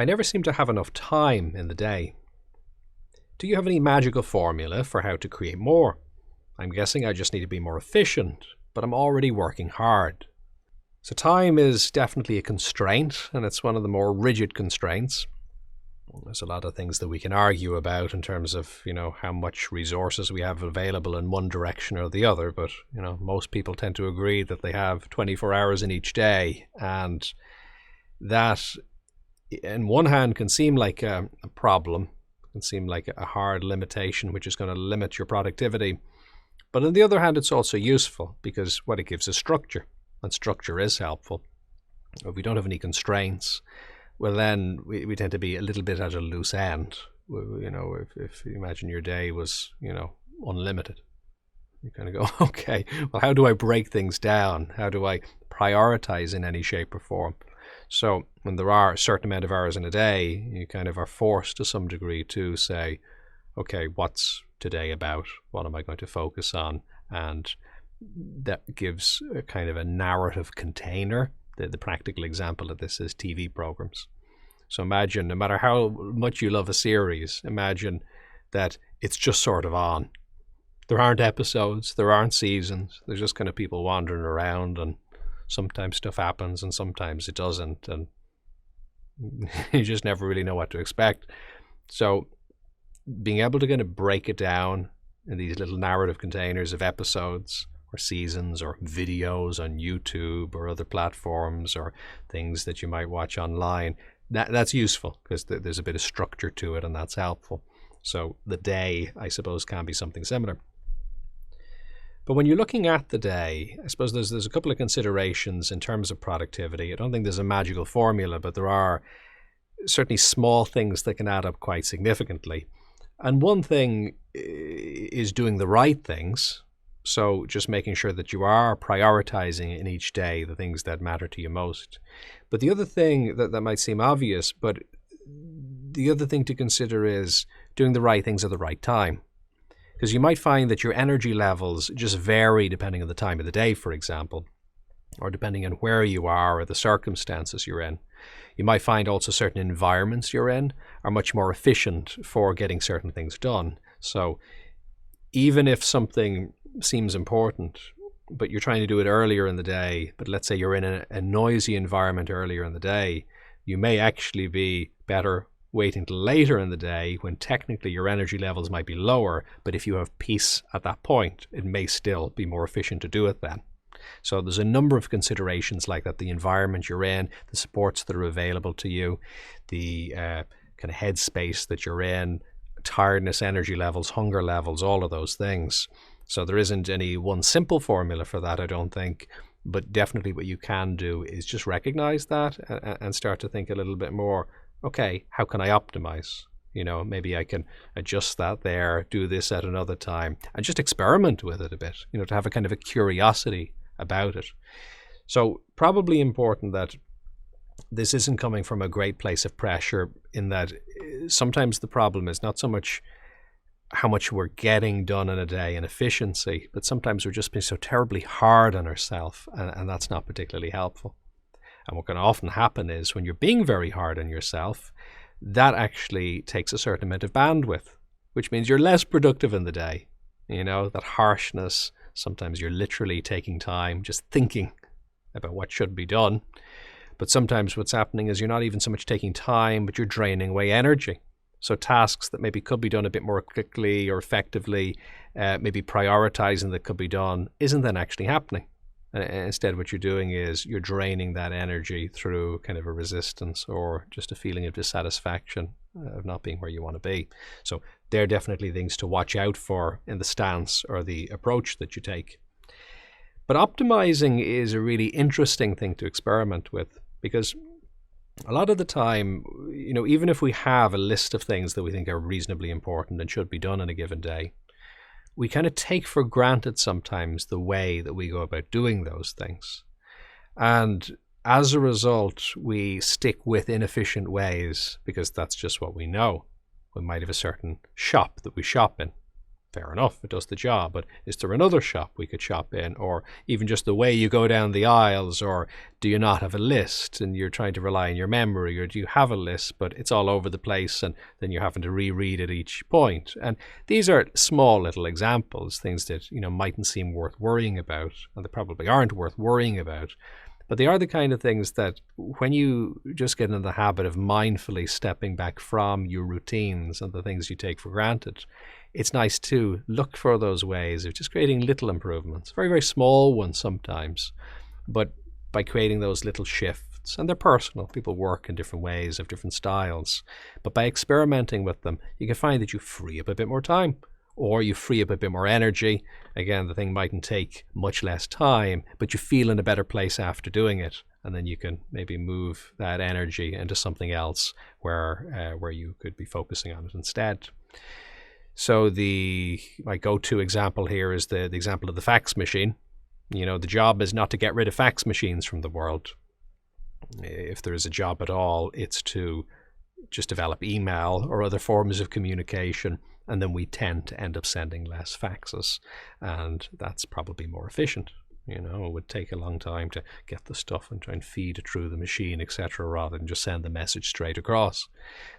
I never seem to have enough time in the day. Do you have any magical formula for how to create more? I'm guessing I just need to be more efficient, but I'm already working hard. So time is definitely a constraint, and it's one of the more rigid constraints. There's a lot of things that we can argue about in terms of, how much resources we have available in one direction or the other. But, most people tend to agree that they have 24 hours in each day. And that, in one hand, can seem like a problem. It can seem like a hard limitation, which is going to limit your productivity. But on the other hand, it's also useful because what it gives is structure. And structure is helpful. If we don't have any constraints, well, then we tend to be a little bit at a loose end. If you imagine your day was, unlimited, you kind of go, okay, well, how do I break things down? How do I prioritize in any shape or form? So when there are a certain amount of hours in a day, you kind of are forced to some degree to say, okay, what's today about? What am I going to focus on? And that gives a kind of a narrative container. The practical example of this is TV programs. So imagine, no matter how much you love a series, imagine that it's just sort of on. There aren't episodes, there aren't seasons. There's just kind of people wandering around, and sometimes stuff happens and sometimes it doesn't, and you just never really know what to expect. So being able to kind of break it down in these little narrative containers of episodes or seasons or videos on YouTube or other platforms or things that you might watch online, that's useful because there's a bit of structure to it, and that's helpful. So the day, I suppose, can be something similar. But when you're looking at the day, I suppose there's a couple of considerations in terms of productivity. I don't think there's a magical formula, but there are certainly small things that can add up quite significantly. And one thing is doing the right things. So just making sure that you are prioritizing in each day the things that matter to you most. But the other thing that might seem obvious, but the other thing to consider is doing the right things at the right time. Because you might find that your energy levels just vary depending on the time of the day, for example, or depending on where you are or the circumstances you're in. You might find also certain environments you're in are much more efficient for getting certain things done. So even if something seems important, but you're trying to do it earlier in the day, but let's say you're in a noisy environment earlier in the day, you may actually be better waiting till later in the day when technically your energy levels might be lower, but if you have peace at that point, it may still be more efficient to do it then. So there's a number of considerations like that: the environment you're in, the supports that are available to you, the kind of headspace that you're in, tiredness, energy levels, hunger levels, all of those things. So there isn't any one simple formula for that, I don't think, but definitely what you can do is just recognize that and start to think a little bit more, okay, how can I optimize? Maybe I can adjust that there, do this at another time, and just experiment with it a bit, to have a kind of a curiosity about it. So probably important that this isn't coming from a great place of pressure, in that sometimes the problem is not so much how much we're getting done in a day in efficiency, but sometimes we're just being so terribly hard on ourselves, and that's not particularly helpful. And what can often happen is when you're being very hard on yourself, that actually takes a certain amount of bandwidth, which means you're less productive in the day. That harshness, sometimes you're literally taking time just thinking about what should be done. But sometimes what's happening is you're not even so much taking time, but you're draining away energy. So tasks that maybe could be done a bit more quickly or effectively, maybe prioritizing that could be done, isn't then actually happening. Instead, what you're doing is you're draining that energy through kind of a resistance or just a feeling of dissatisfaction of not being where you want to be. So they're definitely things to watch out for in the stance or the approach that you take. But optimizing is a really interesting thing to experiment with, because a lot of the time, even if we have a list of things that we think are reasonably important and should be done in a given day, we kind of take for granted sometimes the way that we go about doing those things. And as a result, we stick with inefficient ways because that's just what we know. We might have a certain shop that we shop in. Fair enough, it does the job, but is there another shop we could shop in? Or even just the way you go down the aisles? Or do you not have a list and you're trying to rely on your memory? Or do you have a list but it's all over the place and then you're having to reread at each point? And these are small little examples, things that mightn't seem worth worrying about, and they probably aren't worth worrying about. But they are the kind of things that when you just get in the habit of mindfully stepping back from your routines and the things you take for granted, it's nice to look for those ways of just creating little improvements, very, very small ones sometimes. But by creating those little shifts, and they're personal, people work in different ways, have different styles, but by experimenting with them, you can find that you free up a bit more time, or you free up a bit more energy. Again, the thing mightn't take much less time, but you feel in a better place after doing it. And then you can maybe move that energy into something else where you could be focusing on it instead. So my go-to example here is the example of the fax machine. The job is not to get rid of fax machines from the world. If there is a job at all, it's to just develop email or other forms of communication, and then we tend to end up sending less faxes, and that's probably more efficient. It would take a long time to get the stuff and try and feed it through the machine, etc., rather than just send the message straight across.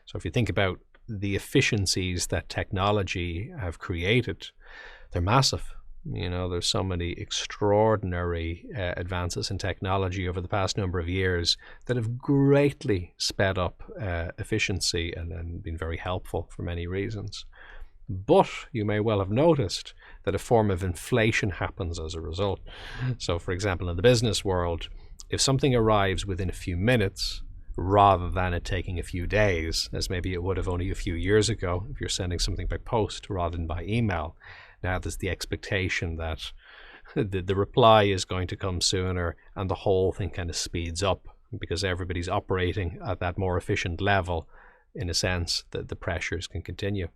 So if you think about the efficiencies that technology have created, they're massive. There's so many extraordinary advances in technology over the past number of years that have greatly sped up efficiency and been very helpful for many reasons. But you may well have noticed that a form of inflation happens as a result. So, for example, in the business world, if something arrives within a few minutes, rather than it taking a few days, as maybe it would have only a few years ago if you're sending something by post rather than by email, now there's the expectation that the reply is going to come sooner, and the whole thing kind of speeds up because everybody's operating at that more efficient level. In a sense, that the pressures can continue.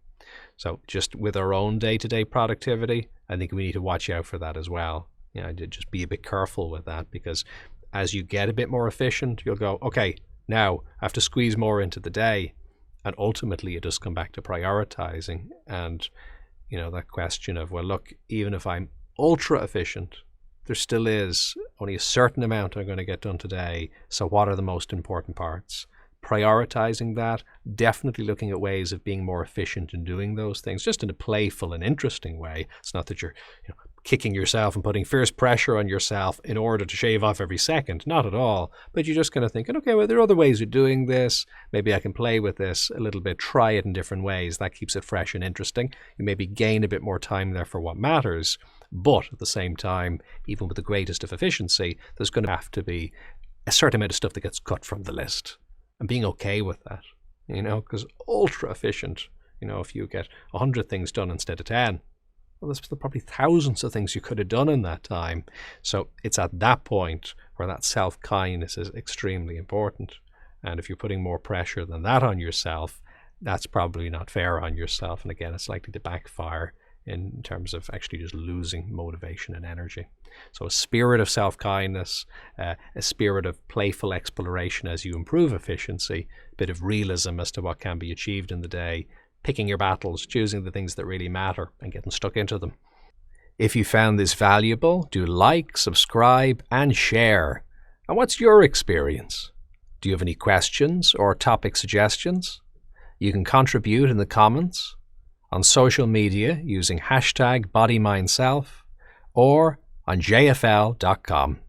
So just with our own day-to-day productivity, I think we need to watch out for that as well. Just be a bit careful with that, because as you get a bit more efficient, you'll go, okay, now I have to squeeze more into the day. And ultimately it does come back to prioritizing and that question of, well, look, even if I'm ultra efficient, there still is only a certain amount I'm going to get done today. So what are the most important parts? Prioritizing that, definitely looking at ways of being more efficient in doing those things, just in a playful and interesting way. It's not that you're kicking yourself and putting fierce pressure on yourself in order to shave off every second. Not at all. But you're just kind of thinking, okay, well, there are other ways of doing this. Maybe I can play with this a little bit, try it in different ways. That keeps it fresh and interesting. You maybe gain a bit more time there for what matters. But at the same time, even with the greatest of efficiency, there's going to have to be a certain amount of stuff that gets cut from the list. And being okay with that, because ultra efficient, if you get 100 things done instead of 10, well, there's probably thousands of things you could have done in that time. So it's at that point where that self-kindness is extremely important. And if you're putting more pressure than that on yourself, that's probably not fair on yourself. And again, it's likely to backfire in terms of actually just losing motivation and energy. So a spirit of self-kindness, a spirit of playful exploration as you improve efficiency, a bit of realism as to what can be achieved in the day, picking your battles, choosing the things that really matter and getting stuck into them. If you found this valuable, do like, subscribe, and share. And what's your experience? Do you have any questions or topic suggestions? You can contribute in the comments, on social media using hashtag bodymindself, or on jfl.com.